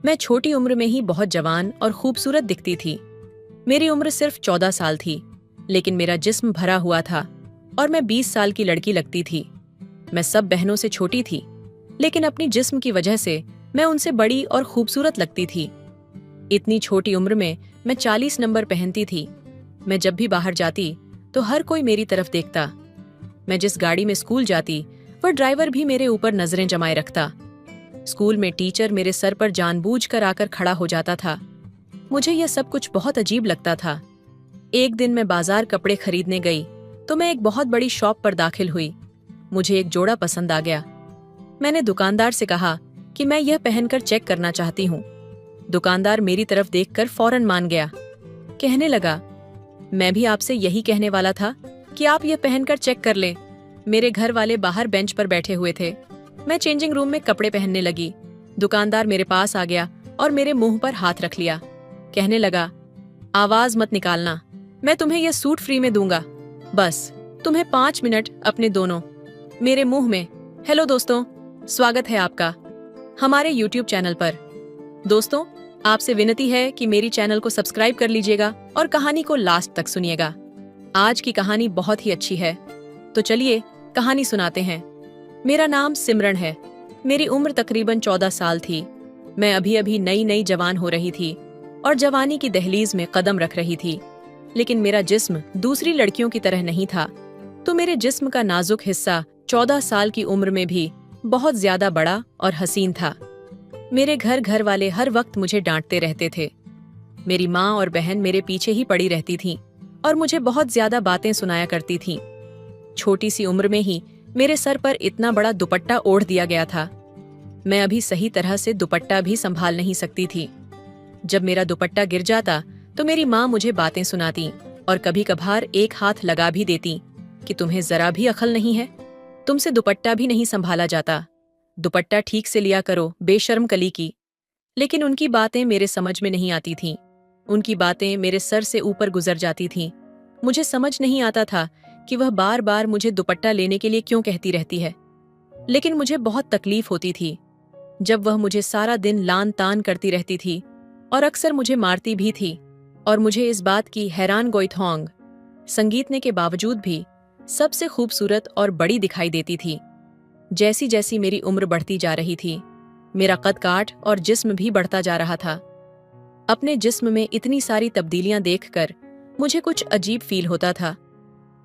मैं छोटी उम्र में ही बहुत जवान और खूबसूरत दिखती थी। मेरी उम्र सिर्फ 14 साल थी, लेकिन मेरा जिस्म भरा हुआ था और मैं 20 साल की लड़की लगती थी। मैं सब बहनों से छोटी थी, लेकिन अपनी जिस्म की वजह से मैं उनसे बड़ी और खूबसूरत लगती थी। इतनी छोटी उम्र में मैं 40 नंबर पहनती थी। मैं जब भी बाहर जाती तो हर कोई मेरी तरफ देखता। मैं जिस गाड़ी में स्कूल जाती वह ड्राइवर भी मेरे ऊपर नजरें जमाए रखता। स्कूल में टीचर मेरे सर पर जानबूझकर आकर खड़ा हो जाता था। मुझे यह सब कुछ बहुत अजीब लगता था। एक दिन मैं बाजार कपड़े खरीदने गई तो मैं एक बहुत बड़ी शॉप पर दाखिल हुई। मुझे एक जोड़ा पसंद आ गया। मैंने दुकानदार से कहा कि मैं यह पहनकर चेक करना चाहती हूँ। दुकानदार मेरी तरफ देखकर फौरन मान गया। कहने लगा, मैं भी आपसे यही कहने वाला था कि आप यह पहनकर चेक कर लें। मेरे घर वाले बाहर बेंच पर बैठे हुए थे। मैं चेंजिंग रूम में कपड़े पहनने लगी। दुकानदार मेरे पास आ गया और मेरे मुंह पर हाथ रख लिया। कहने लगा, आवाज मत निकालना, मैं तुम्हें यह सूट फ्री में दूंगा। बस तुम्हें 5 मिनट अपने दोनों मेरे मुंह में। हेलो दोस्तों, स्वागत है आपका हमारे YouTube चैनल पर। दोस्तों, आपसे विनती है कि मेरी चैनल को सब्सक्राइब कर लीजिएगा और कहानी को लास्ट तक सुनिएगा। आज की कहानी बहुत ही अच्छी है, तो चलिए कहानी सुनाते हैं। मेरा नाम सिमरन है। मेरी उम्र तकरीबन 14 साल थी। मैं अभी अभी नई नई जवान हो रही थी और जवानी की दहलीज में कदम रख रही थी। लेकिन मेरा जिस्म दूसरी लड़कियों की तरह नहीं था, तो मेरे जिस्म का नाजुक हिस्सा 14 साल की उम्र में भी बहुत ज्यादा बड़ा और हसीन था। मेरे घर वाले हर वक्त मुझे डांटते रहते थे। मेरी माँ और बहन मेरे पीछे ही पड़ी रहती थीं और मुझे बहुत ज्यादा बातें सुनाया करती थीं। छोटी सी उम्र में ही मेरे सर पर इतना बड़ा दुपट्टा ओढ़ दिया गया था। मैं अभी सही तरह से दुपट्टा भी संभाल नहीं सकती थी। जब मेरा दुपट्टा गिर जाता तो मेरी माँ मुझे बातें सुनाती और कभी कभार एक हाथ लगा भी देती कि तुम्हें जरा भी अकल नहीं है, तुमसे दुपट्टा भी नहीं संभाला जाता, दुपट्टा ठीक से लिया करो, बेशर्म कली की। लेकिन उनकी बातें मेरे समझ में नहीं आती थीं। उनकी बातें मेरे सर से ऊपर गुजर जाती थीं। मुझे समझ नहीं आता था कि वह बार बार मुझे दुपट्टा लेने के लिए क्यों कहती रहती है। लेकिन मुझे बहुत तकलीफ होती थी जब वह मुझे सारा दिन लान तान करती रहती थी और अक्सर मुझे मारती भी थी। और मुझे इस बात की हैरान गोइथोंग संगीतने के बावजूद भी सबसे खूबसूरत और बड़ी दिखाई देती थी। जैसी जैसी मेरी उम्र बढ़ती जा रही थी, मेरा कद काठ और जिस्म भी बढ़ता जा रहा था। अपने जिस्म में इतनी सारी तब्दीलियां देखकर मुझे कुछ अजीब फील होता था।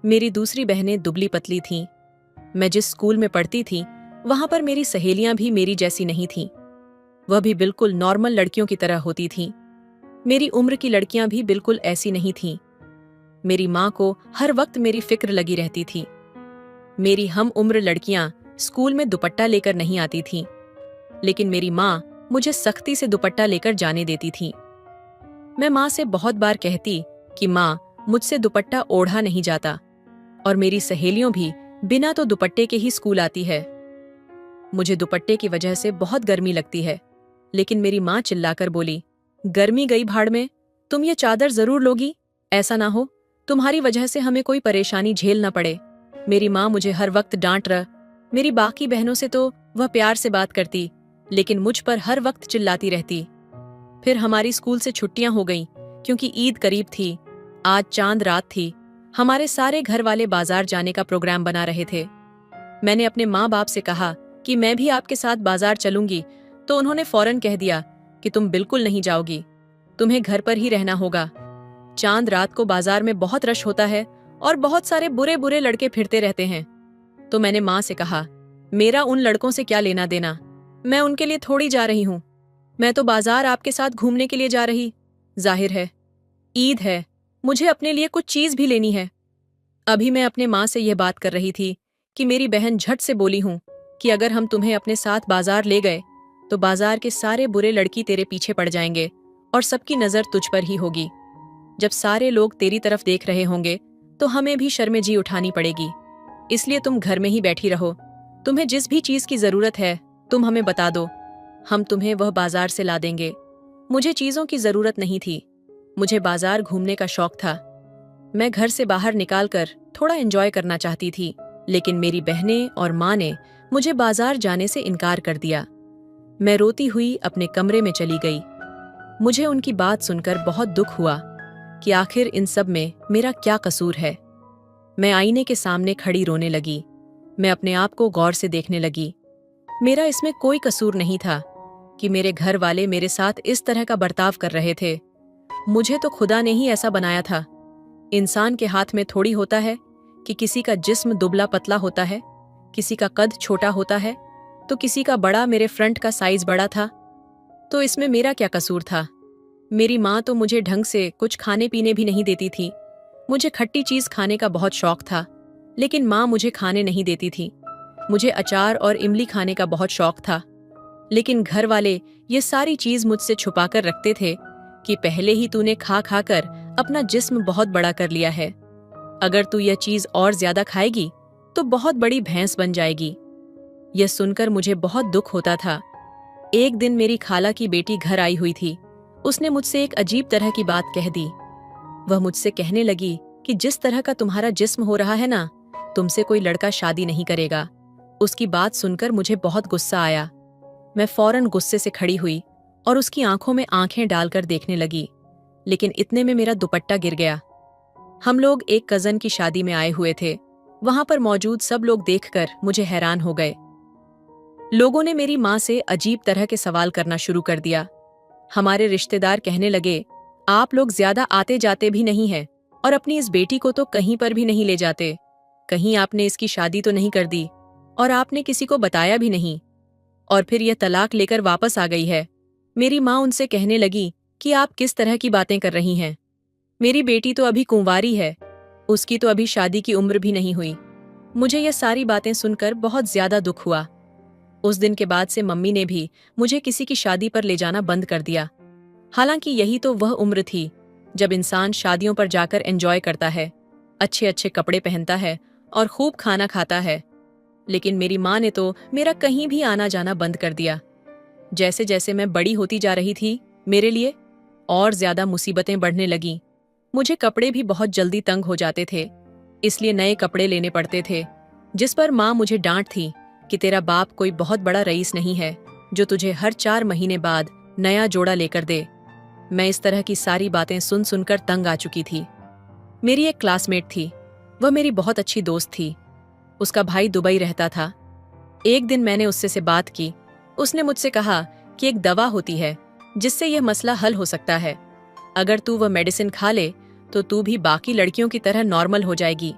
मेरी दूसरी बहनें दुबली पतली थीं। मैं जिस स्कूल में पढ़ती थी वहां पर मेरी सहेलियां भी मेरी जैसी नहीं थीं। वह भी बिल्कुल नॉर्मल लड़कियों की तरह होती थीं। मेरी उम्र की लड़कियां भी बिल्कुल ऐसी नहीं थीं। मेरी माँ को हर वक्त मेरी फिक्र लगी रहती थी। मेरी हम उम्र लड़कियां स्कूल में दुपट्टा लेकर नहीं आती थीं, लेकिन मेरी माँ मुझे सख्ती से दुपट्टा लेकर जाने देती थी। मैं माँ से बहुत बार कहती कि माँ, मुझसे दुपट्टा ओढ़ा नहीं जाता और मेरी सहेलियों भी बिना तो दुपट्टे के ही स्कूल आती है। मुझे दुपट्टे की वजह से बहुत गर्मी लगती है, लेकिन मेरी माँ चिल्लाकर बोली, गर्मी गई भाड़ में, तुम ये चादर जरूर लोगी, ऐसा ना हो तुम्हारी वजह से हमें कोई परेशानी झेल न पड़े। मेरी माँ मुझे हर वक्त डांट रहा। मेरी बाकी बहनों से तो वह प्यार से बात करती, लेकिन मुझ पर हर वक्त चिल्लाती रहती। फिर हमारी स्कूल से छुट्टियां हो गईं क्योंकि ईद करीब थी। आज चांद रात थी। हमारे सारे घर वाले बाजार जाने का प्रोग्राम बना रहे थे। मैंने अपने माँ बाप से कहा कि मैं भी आपके साथ बाजार चलूंगी, तो उन्होंने फौरन कह दिया कि तुम बिल्कुल नहीं जाओगी, तुम्हें घर पर ही रहना होगा। चांद रात को बाजार में बहुत रश होता है और बहुत सारे बुरे बुरे लड़के फिरते रहते हैं। तो मैंने माँ से कहा, मेरा उन लड़कों से क्या लेना देना, मैं उनके लिए थोड़ी जा रही हूँ। मैं तो बाजार आपके साथ घूमने के लिए जा रही। जाहिर है ईद है, मुझे अपने लिए कुछ चीज भी लेनी है। अभी मैं अपने माँ से यह बात कर रही थी कि मेरी बहन झट से बोली हूँ कि अगर हम तुम्हें अपने साथ बाजार ले गए तो बाजार के सारे बुरे लड़की तेरे पीछे पड़ जाएंगे और सबकी नजर तुझ पर ही होगी। जब सारे लोग तेरी तरफ देख रहे होंगे तो हमें भी शर्मेजी उठानी पड़ेगी। इसलिए तुम घर में ही बैठी रहो। तुम्हें जिस भी चीज की जरूरत है तुम हमें बता दो, हम तुम्हें वह बाजार से ला देंगे। मुझे चीजों की जरूरत नहीं थी, मुझे बाजार घूमने का शौक था। मैं घर से बाहर निकालकर थोड़ा एंजॉय करना चाहती थी, लेकिन मेरी बहनें और माँ ने मुझे बाजार जाने से इनकार कर दिया। मैं रोती हुई अपने कमरे में चली गई। मुझे उनकी बात सुनकर बहुत दुख हुआ कि आखिर इन सब में मेरा क्या कसूर है। मैं आईने के सामने खड़ी रोने लगी। मैं अपने आप को गौर से देखने लगी। मेरा इसमें कोई कसूर नहीं था कि मेरे घर वाले मेरे साथ इस तरह का बर्ताव कर रहे थे। मुझे तो खुदा ने ही ऐसा बनाया था। इंसान के हाथ में थोड़ी होता है कि किसी का जिस्म दुबला पतला होता है, किसी का कद छोटा होता है, तो किसी का बड़ा। मेरे फ्रंट का साइज बड़ा था, तो इसमें मेरा क्या कसूर था। मेरी माँ तो मुझे ढंग से कुछ खाने पीने भी नहीं देती थी। मुझे खट्टी चीज खाने का बहुत शौक था, लेकिन माँ मुझे खाने नहीं देती थी। मुझे अचार और इमली खाने का बहुत शौक था, लेकिन घर वाले ये सारी चीज मुझसे छुपा कर रखते थे कि पहले ही तूने खा खा कर अपना जिस्म बहुत बड़ा कर लिया है। अगर तू यह चीज और ज्यादा खाएगी तो बहुत बड़ी भैंस बन जाएगी। यह सुनकर मुझे बहुत दुख होता था। एक दिन मेरी खाला की बेटी घर आई हुई थी। उसने मुझसे एक अजीब तरह की बात कह दी। वह मुझसे कहने लगी कि जिस तरह का तुम्हारा जिस्म हो रहा है ना, तुमसे कोई लड़का शादी नहीं करेगा। उसकी बात सुनकर मुझे बहुत गुस्सा आया। मैं फौरन गुस्से से खड़ी हुई और उसकी आंखों में आंखें डालकर देखने लगी, लेकिन इतने में मेरा दुपट्टा गिर गया। हम लोग एक कजन की शादी में आए हुए थे। वहां पर मौजूद सब लोग देखकर मुझे हैरान हो गए। लोगों ने मेरी माँ से अजीब तरह के सवाल करना शुरू कर दिया। हमारे रिश्तेदार कहने लगे, आप लोग ज्यादा आते जाते भी नहीं हैं और अपनी इस बेटी को तो कहीं पर भी नहीं ले जाते। कहीं आपने इसकी शादी तो नहीं कर दी और आपने किसी को बताया भी नहीं, और फिर यह तलाक लेकर वापस आ गई है। मेरी माँ उनसे कहने लगी कि आप किस तरह की बातें कर रही हैं। मेरी बेटी तो अभी कुंवारी है, उसकी तो अभी शादी की उम्र भी नहीं हुई। मुझे यह सारी बातें सुनकर बहुत ज्यादा दुख हुआ। उस दिन के बाद से मम्मी ने भी मुझे किसी की शादी पर ले जाना बंद कर दिया। हालांकि यही तो वह उम्र थी जब इंसान शादियों पर जाकर एंजॉय करता है, अच्छे अच्छे कपड़े पहनता है और खूब खाना खाता है। लेकिन मेरी माँ ने तो मेरा कहीं भी आना जाना बंद कर दिया। जैसे जैसे मैं बड़ी होती जा रही थी, मेरे लिए और ज्यादा मुसीबतें बढ़ने लगीं। मुझे कपड़े भी बहुत जल्दी तंग हो जाते थे, इसलिए नए कपड़े लेने पड़ते थे, जिस पर माँ मुझे डांटती कि तेरा बाप कोई बहुत बड़ा रईस नहीं है जो तुझे हर 4 महीने बाद नया जोड़ा लेकर दे। मैं इस तरह की सारी बातें सुन सुनकर तंग आ चुकी थी। मेरी एक क्लासमेट थी, वह मेरी बहुत अच्छी दोस्त थी। उसका भाई दुबई रहता था। एक दिन मैंने उससे से बात की। उसने मुझसे कहा कि एक दवा होती है जिससे यह मसला हल हो सकता है। अगर तू वह मेडिसिन खा ले तो तू भी बाकी लड़कियों की तरह नॉर्मल हो जाएगी।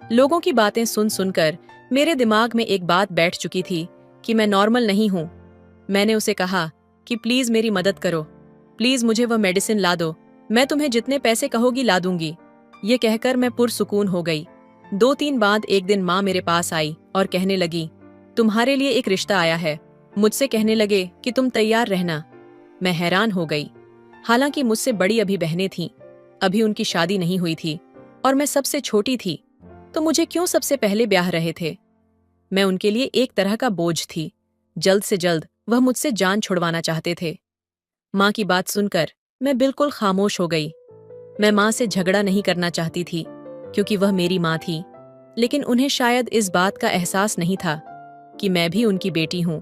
लोगों की बातें सुन सुनकर मेरे दिमाग में एक बात बैठ चुकी थी कि मैं नॉर्मल नहीं हूँ। मैंने उसे कहा कि प्लीज मेरी मदद करो, प्लीज मुझे वह मेडिसिन ला दो, मैं तुम्हें जितने पैसे कहोगी ला दूंगी। ये कहकर मैं पुरसुकून हो गई। 2-3 बाद एक दिन माँ मेरे पास आई और कहने लगी, तुम्हारे लिए एक रिश्ता आया है। मुझसे कहने लगे कि तुम तैयार रहना। मैं हैरान हो गई। हालांकि मुझसे बड़ी अभी बहनें थीं, अभी उनकी शादी नहीं हुई थी और मैं सबसे छोटी थी, तो मुझे क्यों सबसे पहले ब्याह रहे थे। मैं उनके लिए एक तरह का बोझ थी। जल्द से जल्द वह मुझसे जान छुड़वाना चाहते थे। माँ की बात सुनकर मैं बिल्कुल खामोश हो गई। मैं माँ से झगड़ा नहीं करना चाहती थी क्योंकि वह मेरी माँ थी, लेकिन उन्हें शायद इस बात का एहसास नहीं था कि मैं भी उनकी बेटी हूँ,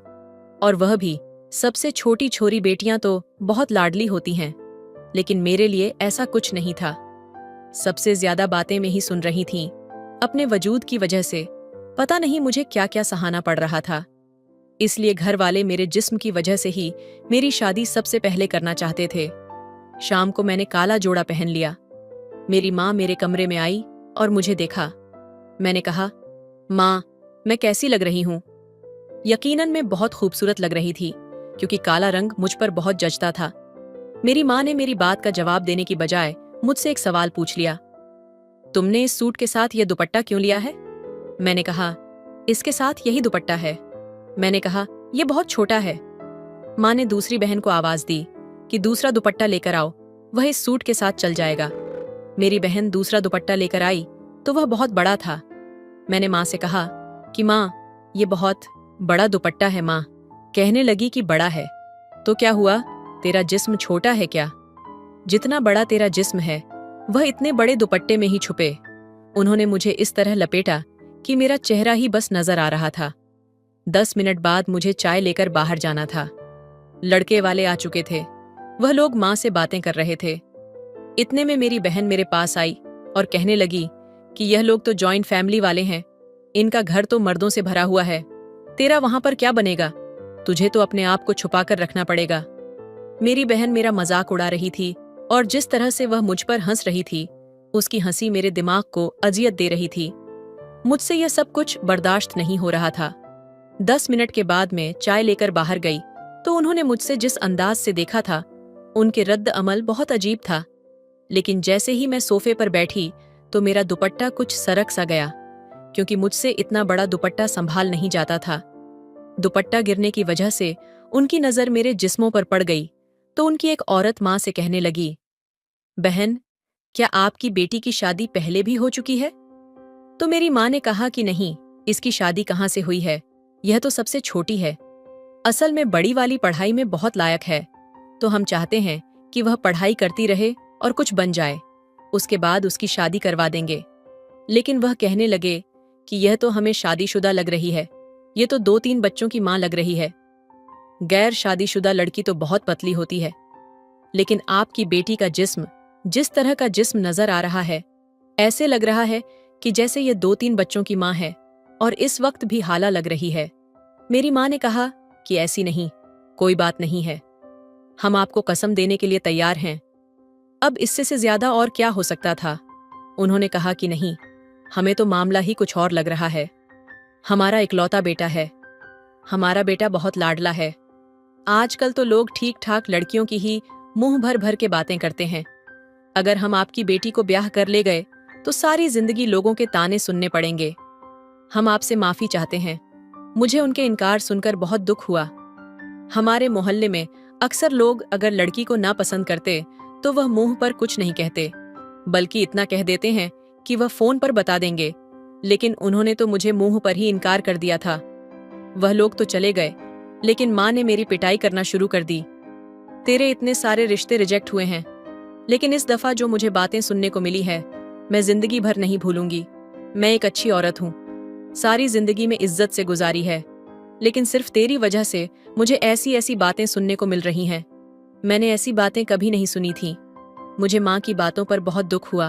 और वह भी सबसे छोटी छोरी। बेटियां तो बहुत लाडली होती हैं, लेकिन मेरे लिए ऐसा कुछ नहीं था। सबसे ज्यादा बातें में ही सुन रही थीं। अपने वजूद की वजह से पता नहीं मुझे क्या क्या सहाना पड़ रहा था। इसलिए घर वाले मेरे जिस्म की वजह से ही मेरी शादी सबसे पहले करना चाहते थे। शाम को मैंने काला जोड़ा पहन लिया। मेरी माँ मेरे कमरे में आई और मुझे देखा। मैंने कहा, माँ, मैं कैसी लग रही हूँ? यकीनन मैं बहुत खूबसूरत लग रही थी क्योंकि काला रंग मुझ पर बहुत जचता था। मेरी माँ ने मेरी बात का जवाब देने की बजाय मुझसे एक सवाल पूछ लिया, तुमने इस सूट के साथ यह दुपट्टा क्यों लिया है? मैंने कहा, इसके साथ यही दुपट्टा है। मैंने कहा, यह बहुत छोटा है। माँ ने दूसरी बहन को आवाज दी कि दूसरा दुपट्टा लेकर आओ, वह इस सूट के साथ चल जाएगा। मेरी बहन दूसरा दुपट्टा लेकर आई तो वह बहुत बड़ा था। मैंने माँ से कहा कि माँ, ये बहुत बड़ा दुपट्टा है। माँ कहने लगी कि बड़ा है तो क्या हुआ, तेरा जिस्म छोटा है क्या? जितना बड़ा तेरा जिस्म है वह इतने बड़े दुपट्टे में ही छुपे। उन्होंने मुझे इस तरह लपेटा कि मेरा चेहरा ही बस नजर आ रहा था। 10 मिनट बाद मुझे चाय लेकर बाहर जाना था। लड़के वाले आ चुके थे। वह लोग माँ से बातें कर रहे थे। इतने में मेरी बहन मेरे पास आई और कहने लगी कि यह लोग तो जॉइंट फैमिली वाले हैं, इनका घर तो मर्दों से भरा हुआ है, तेरा वहां पर क्या बनेगा, तुझे तो अपने आप को छुपा कर रखना पड़ेगा। मेरी बहन मेरा मजाक उड़ा रही थी और जिस तरह से वह मुझ पर हंस रही थी, उसकी हंसी मेरे दिमाग को अजियत दे रही थी। मुझसे यह सब कुछ बर्दाश्त नहीं हो रहा था। 10 मिनट के बाद मैं चाय लेकर बाहर गई तो उन्होंने मुझसे जिस अंदाज से देखा था, उनके रद्द अमल बहुत अजीब था। लेकिन जैसे ही मैं सोफे पर बैठी तो मेरा दुपट्टा कुछ सरक सा गया, क्योंकि मुझसे इतना बड़ा दुपट्टा संभाल नहीं जाता था। दुपट्टा गिरने की वजह से उनकी नजर मेरे जिस्मों पर पड़ गई तो उनकी एक औरत माँ से कहने लगी, बहन, क्या आपकी बेटी की शादी पहले भी हो चुकी है? तो मेरी माँ ने कहा कि नहीं, इसकी शादी कहाँ से हुई है, यह तो सबसे छोटी है। असल में बड़ी वाली पढ़ाई में बहुत लायक है, तो हम चाहते हैं कि वह पढ़ाई करती रहे और कुछ बन जाए, उसके बाद उसकी शादी करवा देंगे। लेकिन वह कहने लगे कि यह तो हमें शादीशुदा लग रही है, ये तो 2-3 बच्चों की माँ लग रही है। गैर शादीशुदा लड़की तो बहुत पतली होती है, लेकिन आपकी बेटी का जिस्म जिस तरह का जिस्म नजर आ रहा है, ऐसे लग रहा है कि जैसे ये 2-3 बच्चों की माँ है और इस वक्त भी हाला लग रही है। मेरी माँ ने कहा कि ऐसी नहीं, कोई बात नहीं है, हम आपको कसम देने के लिए तैयार हैं। अब इससे से ज्यादा और क्या हो सकता था। उन्होंने कहा कि नहीं, हमें तो मामला ही कुछ और लग रहा है। हमारा इकलौता बेटा है, हमारा बेटा बहुत लाडला है। आजकल तो लोग ठीक ठाक लड़कियों की ही मुंह भर भर के बातें करते हैं। अगर हम आपकी बेटी को ब्याह कर ले गए तो सारी जिंदगी लोगों के ताने सुनने पड़ेंगे। हम आपसे माफी चाहते हैं। मुझे उनके इनकार सुनकर बहुत दुख हुआ। हमारे मोहल्ले में अक्सर लोग अगर लड़की को ना पसंद करते तो वह मुंह पर कुछ नहीं कहते, बल्कि इतना कह देते हैं कि वह फोन पर बता देंगे। लेकिन उन्होंने तो मुझे मुंह पर ही इनकार कर दिया था। वह लोग तो चले गए, लेकिन माँ ने मेरी पिटाई करना शुरू कर दी। तेरे इतने सारे रिश्ते रिजेक्ट हुए हैं, लेकिन इस दफा जो मुझे बातें सुनने को मिली है, मैं जिंदगी भर नहीं भूलूंगी। मैं एक अच्छी औरत हूँ, सारी जिंदगी में इज्जत से गुजारी है, लेकिन सिर्फ तेरी वजह से मुझे ऐसी ऐसी बातें सुनने को मिल रही हैं। मैंने ऐसी बातें कभी नहीं सुनी थी। मुझे माँ की बातों पर बहुत दुख हुआ।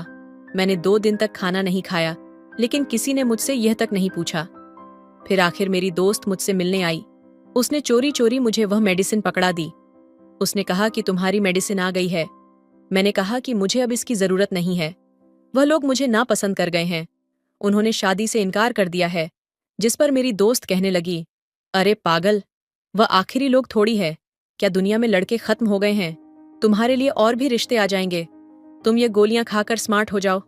मैंने 2 दिन तक खाना नहीं खाया, लेकिन किसी ने मुझसे यह तक नहीं पूछा। फिर आखिर मेरी दोस्त मुझसे मिलने आई। उसने चोरी चोरी मुझे वह मेडिसिन पकड़ा दी। उसने कहा कि तुम्हारी मेडिसिन आ गई है। मैंने कहा कि मुझे अब इसकी जरूरत नहीं है। वह लोग मुझे नापसंद कर गए हैं, उन्होंने शादी से इनकार कर दिया है। जिस पर मेरी दोस्त कहने लगी, अरे पागल, वह आखिरी लोग थोड़ी है, क्या दुनिया में लड़के खत्म हो गए हैं? तुम्हारे लिए और भी रिश्ते आ जाएंगे, तुम ये गोलियां खाकर स्मार्ट हो जाओ।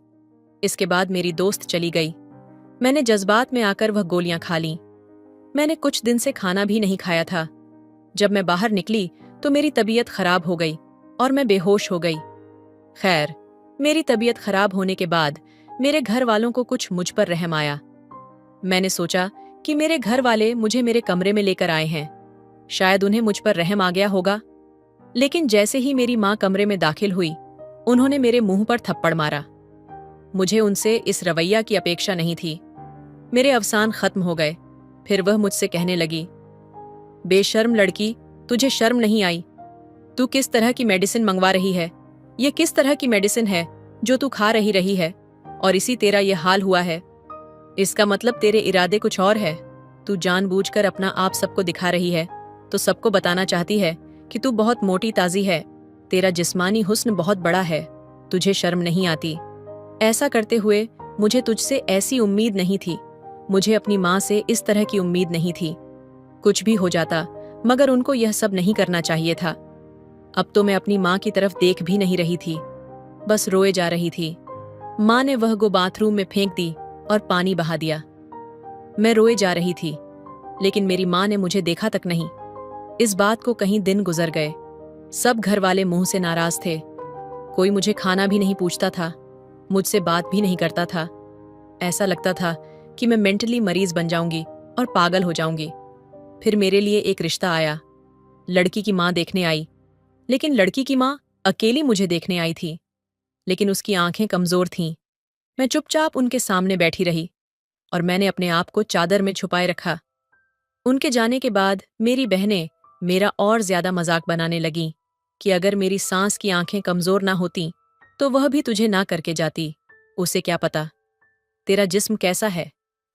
इसके बाद मेरी दोस्त चली गई। मैंने जज्बात में आकर वह गोलियां खा लीं। मैंने कुछ दिन से खाना भी नहीं खाया था। जब मैं बाहर निकली तो मेरी तबीयत खराब हो गई और मैं बेहोश हो गई। खैर, मेरी तबीयत खराब होने के बाद मेरे घर वालों को कुछ मुझ पर रहम आया। मैंने सोचा कि मेरे घर वाले मुझे मेरे कमरे में लेकर आए हैं, शायद उन्हें मुझ पर रहम आ गया होगा। लेकिन जैसे ही मेरी माँ कमरे में दाखिल हुई, उन्होंने मेरे मुंह पर थप्पड़ मारा। मुझे उनसे इस रवैया की अपेक्षा नहीं थी। मेरे अवसान खत्म हो गए। फिर वह मुझसे कहने लगी, बेशर्म लड़की, तुझे शर्म नहीं आई? तू किस तरह की मेडिसिन मंगवा रही है? ये किस तरह की मेडिसिन है जो तू खा रही है और इसी तेरा ये हाल हुआ है? इसका मतलब तेरे इरादे कुछ और है। तू जानबूझकर अपना आप सबको दिखा रही है, तो सबको बताना चाहती है कि तू बहुत मोटी ताजी है, तेरा जिस्मानी हुस्न बहुत बड़ा है, तुझे शर्म नहीं आती। ऐसा करते हुए मुझे तुझसे ऐसी उम्मीद नहीं थी। मुझे अपनी माँ से इस तरह की उम्मीद नहीं थी। कुछ भी हो जाता, मगर उनको यह सब नहीं करना चाहिए था। अब तो मैं अपनी माँ की तरफ देख भी नहीं रही थी, बस रोए जा रही थी। माँ ने वह गो बाथरूम में फेंक दी और पानी बहा दिया। मैं रोए जा रही थी, लेकिन मेरी माँ ने मुझे देखा तक नहीं। इस बात को कहीं दिन गुजर गए। सब घर वाले मुंह से नाराज थे। कोई मुझे खाना भी नहीं पूछता था, मुझसे बात भी नहीं करता था। ऐसा लगता था कि मैं मेंटली मरीज बन जाऊंगी और पागल हो जाऊंगी। फिर मेरे लिए एक रिश्ता आया। लड़की की माँ देखने आई, लेकिन लड़की की माँ अकेली मुझे देखने आई थी, लेकिन उसकी आंखें कमजोर थीं। मैं चुपचाप उनके सामने बैठी रही और मैंने अपने आप को चादर में छुपाए रखा। उनके जाने के बाद मेरी बहनें मेरा और ज्यादा मजाक बनाने लगी कि अगर मेरी सांस की आंखें कमजोर ना होती तो वह भी तुझे ना करके जाती। उसे क्या पता तेरा जिस्म कैसा है,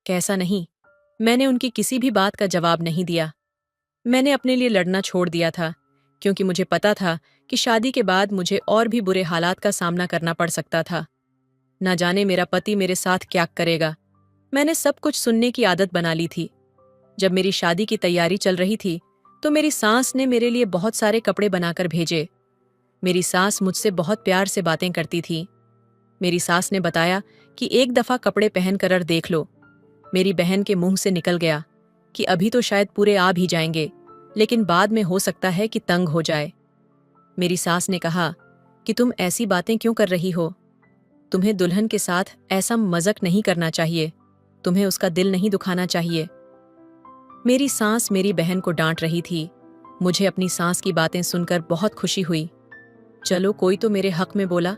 कैसा नहीं। मैंने उनकी किसी भी बात का जवाब नहीं दिया। मैंने अपने लिए लड़ना छोड़ दिया था, क्योंकि मुझे पता था कि शादी के बाद मुझे और भी बुरे हालात का सामना करना पड़ सकता था। ना जाने मेरा पति मेरे साथ क्या करेगा। मैंने सब कुछ सुनने की आदत बना ली थी। जब मेरी शादी की तैयारी चल रही थी तो मेरी सास ने मेरे लिए बहुत सारे कपड़े बनाकर भेजे। मेरी सास मुझसे बहुत प्यार से बातें करती थी। मेरी सास ने बताया कि एक दफा कपड़े पहन कर देख लो। मेरी बहन के मुंह से निकल गया कि अभी तो शायद पूरे आ भी जाएंगे, लेकिन बाद में हो सकता है कि तंग हो जाए। मेरी सास ने कहा कि तुम ऐसी बातें क्यों कर रही हो? तुम्हें दुल्हन के साथ ऐसा मज़ाक नहीं करना चाहिए। तुम्हें उसका दिल नहीं दुखाना चाहिए। मेरी सास मेरी बहन को डांट रही थी। मुझे अपनी सास की बातें सुनकर बहुत खुशी हुई। चलो, कोई तो मेरे हक में बोला।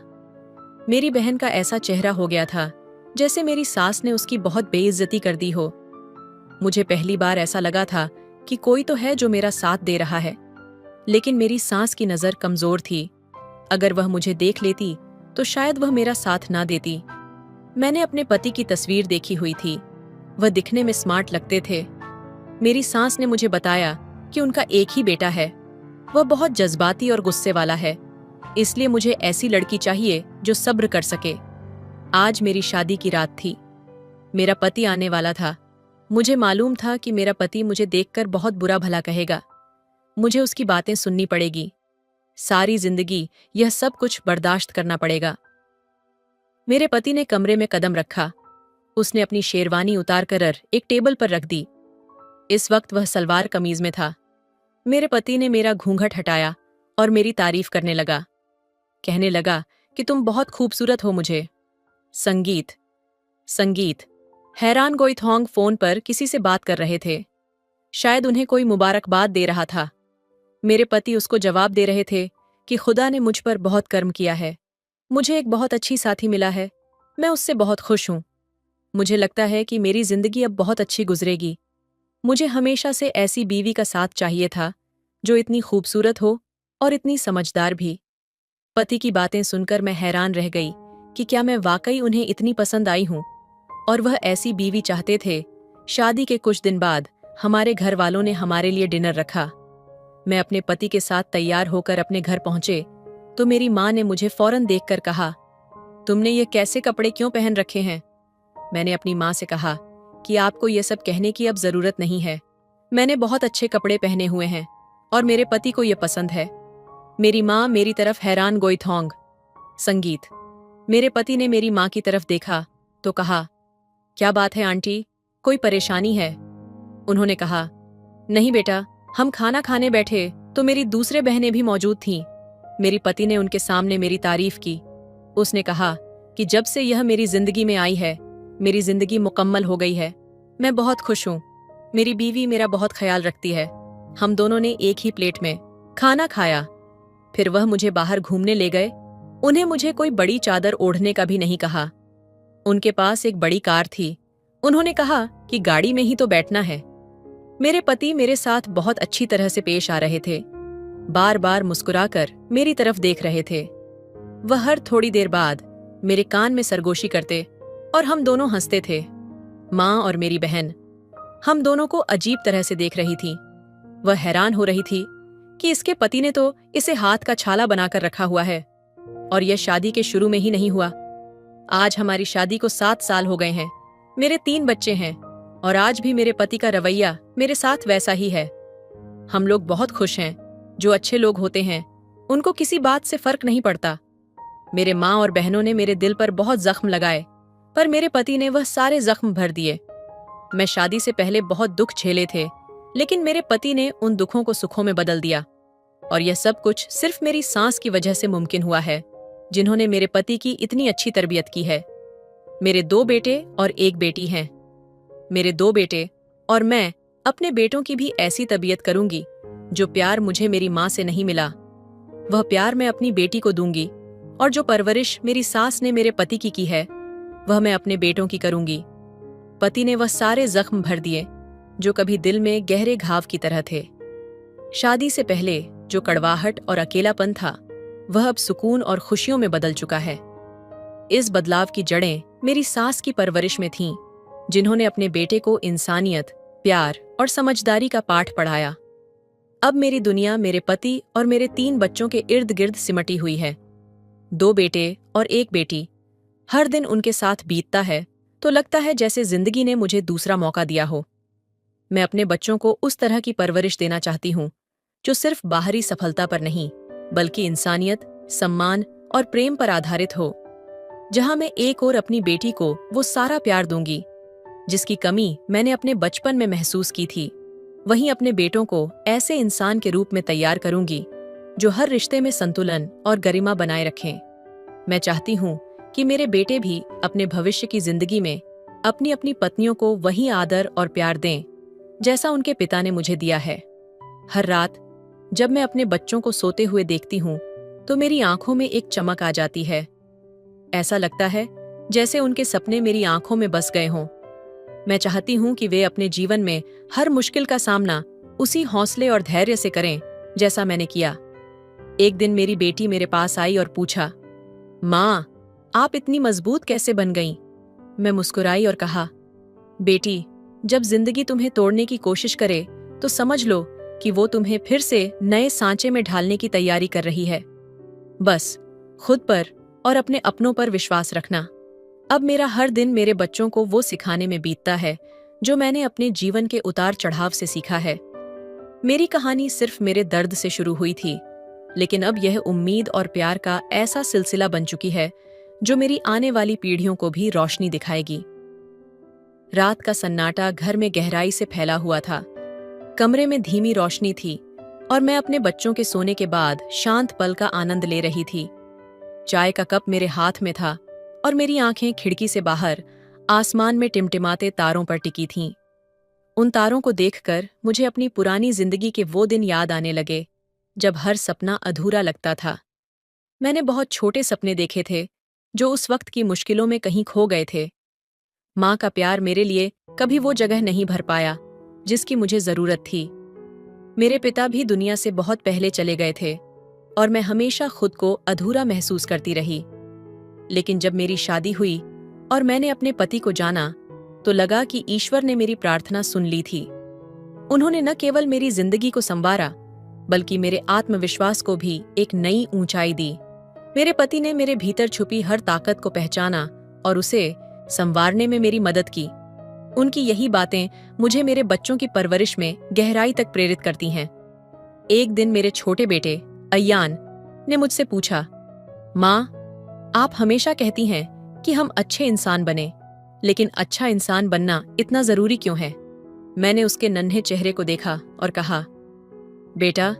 मेरी बहन का ऐसा चेहरा हो गया था जैसे मेरी सास ने उसकी बहुत बेइज्जती कर दी हो। मुझे पहली बार ऐसा लगा था कि कोई तो है जो मेरा साथ दे रहा है, लेकिन मेरी सास की नज़र कमज़ोर थी। अगर वह मुझे देख लेती तो शायद वह मेरा साथ ना देती। मैंने अपने पति की तस्वीर देखी हुई थी। वह दिखने में स्मार्ट लगते थे। मेरी सास ने मुझे बताया कि उनका एक ही बेटा है। वह बहुत जज्बाती और गुस्से वाला है, इसलिए मुझे ऐसी लड़की चाहिए जो सब्र कर सके। आज मेरी शादी की रात थी। मेरा पति आने वाला था। मुझे मालूम था कि मेरा पति मुझे देखकर बहुत बुरा भला कहेगा। मुझे उसकी बातें सुननी पड़ेगी। सारी जिंदगी यह सब कुछ बर्दाश्त करना पड़ेगा। मेरे पति ने कमरे में कदम रखा। उसने अपनी शेरवानी उतार कर एक टेबल पर रख दी। इस वक्त वह सलवार कमीज में था। मेरे पति ने मेरा घूंघट हटाया और मेरी तारीफ करने लगा। कहने लगा कि तुम बहुत खूबसूरत हो। मुझे संगीत संगीत हैरान गोइथोंग फोन पर किसी से बात कर रहे थे। शायद उन्हें कोई मुबारकबाद दे रहा था। मेरे पति उसको जवाब दे रहे थे कि खुदा ने मुझ पर बहुत कर्म किया है। मुझे एक बहुत अच्छी साथी मिला है। मैं उससे बहुत खुश हूं। मुझे लगता है कि मेरी जिंदगी अब बहुत अच्छी गुजरेगी। मुझे हमेशा से ऐसी बीवी का साथ चाहिए था जो इतनी खूबसूरत हो और इतनी समझदार भी। पति की बातें सुनकर मैं हैरान रह गई कि क्या मैं वाकई उन्हें इतनी पसंद आई हूं, और वह ऐसी बीवी चाहते थे। शादी के कुछ दिन बाद हमारे घर वालों ने हमारे लिए डिनर रखा। मैं अपने पति के साथ तैयार होकर अपने घर पहुंचे तो मेरी माँ ने मुझे फौरन देखकर कहा, तुमने ये कैसे कपड़े क्यों पहन रखे हैं? मैंने अपनी माँ से कहा कि आपको ये सब कहने की अब जरूरत नहीं है। मैंने बहुत अच्छे कपड़े पहने हुए हैं और मेरे पति को ये पसंद है। मेरी माँ मेरी तरफ हैरान गोइथोंग। संगीत मेरे पति ने मेरी माँ की तरफ देखा तो कहा, क्या बात है आंटी, कोई परेशानी है? उन्होंने कहा, नहीं बेटा, हम खाना खाने बैठे तो मेरी दूसरे बहनें भी मौजूद थीं। मेरी पति ने उनके सामने मेरी तारीफ की। उसने कहा कि जब से यह मेरी जिंदगी में आई है, मेरी जिंदगी मुकम्मल हो गई है। मैं बहुत खुश हूँ। मेरी बीवी मेरा बहुत ख्याल रखती है। हम दोनों ने एक ही प्लेट में खाना खाया। फिर वह मुझे बाहर घूमने ले गए। उन्हें मुझे कोई बड़ी चादर ओढ़ने का भी नहीं कहा। उनके पास एक बड़ी कार थी। उन्होंने कहा कि गाड़ी में ही तो बैठना है। मेरे पति मेरे साथ बहुत अच्छी तरह से पेश आ रहे थे। बार बार मुस्कुराकर मेरी तरफ देख रहे थे। वह हर थोड़ी देर बाद मेरे कान में सरगोशी करते और हम दोनों हंसते थे। माँ और मेरी बहन हम दोनों को अजीब तरह से देख रही थी। वह हैरान हो रही थी कि इसके पति ने तो इसे हाथ का छाला बनाकर रखा हुआ है, और यह शादी के शुरू में ही नहीं हुआ। आज हमारी शादी को 7 साल हो गए हैं। मेरे 3 बच्चे हैं और आज भी मेरे पति का रवैया मेरे साथ वैसा ही है। हम लोग बहुत खुश हैं। जो अच्छे लोग होते हैं उनको किसी बात से फर्क नहीं पड़ता। मेरे माँ और बहनों ने मेरे दिल पर बहुत जख्म लगाए, पर मेरे पति ने वह सारे जख्म भर दिए। मैं शादी से पहले बहुत दुख झेले थे, लेकिन मेरे पति ने उन दुखों को सुखों में बदल दिया। और यह सब कुछ सिर्फ मेरी सास की वजह से मुमकिन हुआ है, जिन्होंने मेरे पति की इतनी अच्छी तरबियत की है। मेरे 2 बेटे और 1 बेटी हैं। मेरे 2 बेटे और मैं अपने बेटों की भी ऐसी तरबियत करूंगी जो प्यार मुझे मेरी माँ से नहीं मिला, वह प्यार मैं अपनी बेटी को दूंगी। और जो परवरिश मेरी सास ने मेरे पति की है, वह मैं अपने बेटों की करूंगी। पति ने वह सारे जख्म भर दिए जो कभी दिल में गहरे घाव की तरह थे। शादी से पहले जो कड़वाहट और अकेलापन था, वह अब सुकून और खुशियों में बदल चुका है। इस बदलाव की जड़ें मेरी सास की परवरिश में थीं, जिन्होंने अपने बेटे को इंसानियत, प्यार और समझदारी का पाठ पढ़ाया। अब मेरी दुनिया मेरे पति और मेरे 3 बच्चों के इर्द गिर्द सिमटी हुई है। 2 बेटे और 1 बेटी। हर दिन उनके साथ बीतता है तो लगता है जैसे जिंदगी ने मुझे दूसरा मौका दिया हो। मैं अपने बच्चों को उस तरह की परवरिश देना चाहती हूँ जो सिर्फ बाहरी सफलता पर नहीं, बल्कि इंसानियत, सम्मान और प्रेम पर आधारित हो। जहां मैं एक ओर अपनी बेटी को वो सारा प्यार दूंगी जिसकी कमी मैंने अपने बचपन में महसूस की थी, वहीं अपने बेटों को ऐसे इंसान के रूप में तैयार करूंगी जो हर रिश्ते में संतुलन और गरिमा बनाए रखें। मैं चाहती हूँ कि मेरे बेटे भी अपने भविष्य की जिंदगी में अपनी अपनी पत्नियों को वही आदर और प्यार दें जैसा उनके पिता ने मुझे दिया है। हर रात जब मैं अपने बच्चों को सोते हुए देखती हूँ तो मेरी आंखों में एक चमक आ जाती है। ऐसा लगता है जैसे उनके सपने मेरी आंखों में बस गए हों। मैं चाहती हूँ कि वे अपने जीवन में हर मुश्किल का सामना उसी हौसले और धैर्य से करें जैसा मैंने किया। एक दिन मेरी बेटी मेरे पास आई और पूछा, माँ, आप इतनी मजबूत कैसे बन गईं? मैं मुस्कुराई और कहा, बेटी, जब जिंदगी तुम्हें तोड़ने की कोशिश करे तो समझ लो कि वो तुम्हें फिर से नए सांचे में ढालने की तैयारी कर रही है। बस खुद पर और अपने अपनों पर विश्वास रखना। अब मेरा हर दिन मेरे बच्चों को वो सिखाने में बीतता है जो मैंने अपने जीवन के उतार चढ़ाव से सीखा है। मेरी कहानी सिर्फ मेरे दर्द से शुरू हुई थी, लेकिन अब यह उम्मीद और प्यार का ऐसा सिलसिला बन चुकी है जो मेरी आने वाली पीढ़ियों को भी रोशनी दिखाएगी। रात का सन्नाटा घर में गहराई से फैला हुआ था। कमरे में धीमी रोशनी थी और मैं अपने बच्चों के सोने के बाद शांत पल का आनंद ले रही थी। चाय का कप मेरे हाथ में था और मेरी आंखें खिड़की से बाहर आसमान में टिमटिमाते तारों पर टिकी थीं। उन तारों को देखकर मुझे अपनी पुरानी जिंदगी के वो दिन याद आने लगे जब हर सपना अधूरा लगता था। मैंने बहुत छोटे सपने देखे थे जो उस वक्त की मुश्किलों में कहीं खो गए थे। माँ का प्यार मेरे लिए कभी वो जगह नहीं भर पाया जिसकी मुझे जरूरत थी। मेरे पिता भी दुनिया से बहुत पहले चले गए थे और मैं हमेशा खुद को अधूरा महसूस करती रही। लेकिन जब मेरी शादी हुई और मैंने अपने पति को जाना तो लगा कि ईश्वर ने मेरी प्रार्थना सुन ली थी। उन्होंने न केवल मेरी जिंदगी को संवारा, बल्कि मेरे आत्मविश्वास को भी एक नई ऊंचाई दी। मेरे पति ने मेरे भीतर छुपी हर ताकत को पहचाना और उसे संवारने में मेरी मदद की। उनकी यही बातें मुझे मेरे बच्चों की परवरिश में गहराई तक प्रेरित करती हैं। एक दिन मेरे छोटे बेटे अय्यान ने मुझसे पूछा, माँ, आप हमेशा कहती हैं कि हम अच्छे इंसान बने, लेकिन अच्छा इंसान बनना इतना जरूरी क्यों है? मैंने उसके नन्हे चेहरे को देखा और कहा, बेटा,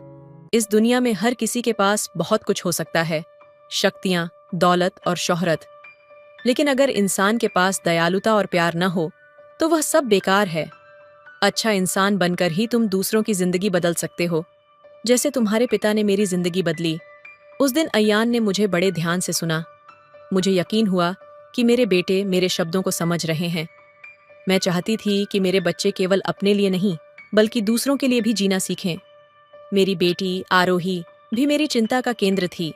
इस दुनिया में हर किसी के पास बहुत कुछ हो सकता है, शक्तियां, दौलत और शोहरत, लेकिन अगर इंसान के पास दयालुता और प्यार न हो तो वह सब बेकार है। अच्छा इंसान बनकर ही तुम दूसरों की जिंदगी बदल सकते हो, जैसे तुम्हारे पिता ने मेरी जिंदगी बदली। उस दिन अय्यान ने मुझे बड़े ध्यान से सुना। मुझे यकीन हुआ कि मेरे बेटे मेरे शब्दों को समझ रहे हैं। मैं चाहती थी कि मेरे बच्चे केवल अपने लिए नहीं, बल्कि दूसरों के लिए भी जीना सीखें। मेरी बेटी आरोही भी मेरी चिंता का केंद्र थी।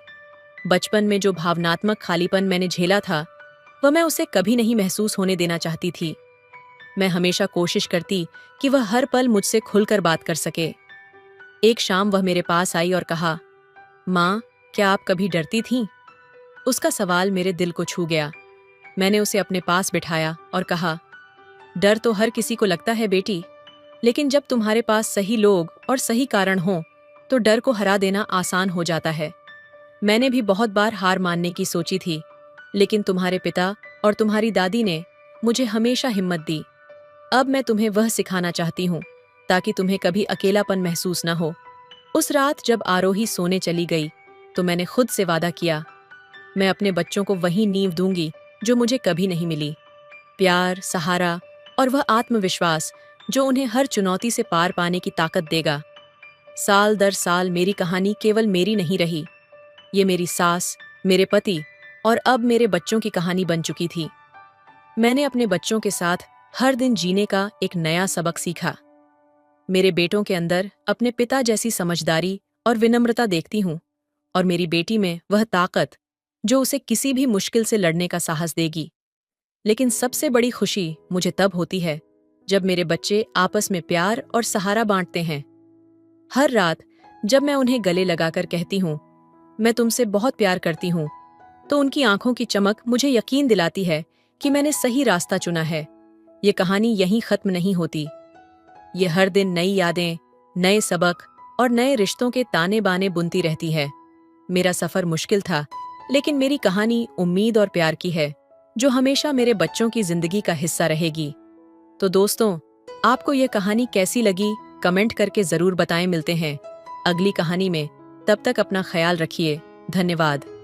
बचपन में जो भावनात्मक खालीपन मैंने झेला था, वह मैं उसे कभी नहीं महसूस होने देना चाहती थी। मैं हमेशा कोशिश करती कि वह हर पल मुझसे खुलकर बात कर सके। एक शाम वह मेरे पास आई और कहा, माँ, क्या आप कभी डरती थीं? उसका सवाल मेरे दिल को छू गया। मैंने उसे अपने पास बिठाया और कहा, डर तो हर किसी को लगता है बेटी, लेकिन जब तुम्हारे पास सही लोग और सही कारण हों तो डर को हरा देना आसान हो जाता है। मैंने भी बहुत बार हार मानने की सोची थी, लेकिन तुम्हारे पिता और तुम्हारी दादी ने मुझे हमेशा हिम्मत दी। अब मैं तुम्हें वह सिखाना चाहती हूँ ताकि तुम्हें कभी अकेलापन महसूस न हो। उस रात जब आरोही सोने चली गई तो मैंने खुद से वादा किया, मैं अपने बच्चों को वही नींव दूंगी जो मुझे कभी नहीं मिली। प्यार, सहारा और वह आत्मविश्वास जो उन्हें हर चुनौती से पार पाने की ताकत देगा। साल दर साल मेरी कहानी केवल मेरी नहीं रही, ये मेरी सास, मेरे पति और अब मेरे बच्चों की कहानी बन चुकी थी। मैंने अपने बच्चों के साथ हर दिन जीने का एक नया सबक सीखा। मेरे बेटों के अंदर अपने पिता जैसी समझदारी और विनम्रता देखती हूँ, और मेरी बेटी में वह ताकत जो उसे किसी भी मुश्किल से लड़ने का साहस देगी। लेकिन सबसे बड़ी खुशी मुझे तब होती है जब मेरे बच्चे आपस में प्यार और सहारा बांटते हैं। हर रात जब मैं उन्हें गले लगाकर कहती हूँ, मैं तुमसे बहुत प्यार करती हूँ, तो उनकी आंखों की चमक मुझे यकीन दिलाती है कि मैंने सही रास्ता चुना है। ये कहानी यहीं खत्म नहीं होती। ये हर दिन नई यादें, नए सबक और नए रिश्तों के ताने बाने बुनती रहती है। मेरा सफर मुश्किल था, लेकिन मेरी कहानी उम्मीद और प्यार की है, जो हमेशा मेरे बच्चों की जिंदगी का हिस्सा रहेगी। तो दोस्तों, आपको ये कहानी कैसी लगी, कमेंट करके जरूर बताएं। मिलते हैं अगली कहानी में। तब तक अपना ख्याल रखिए। धन्यवाद।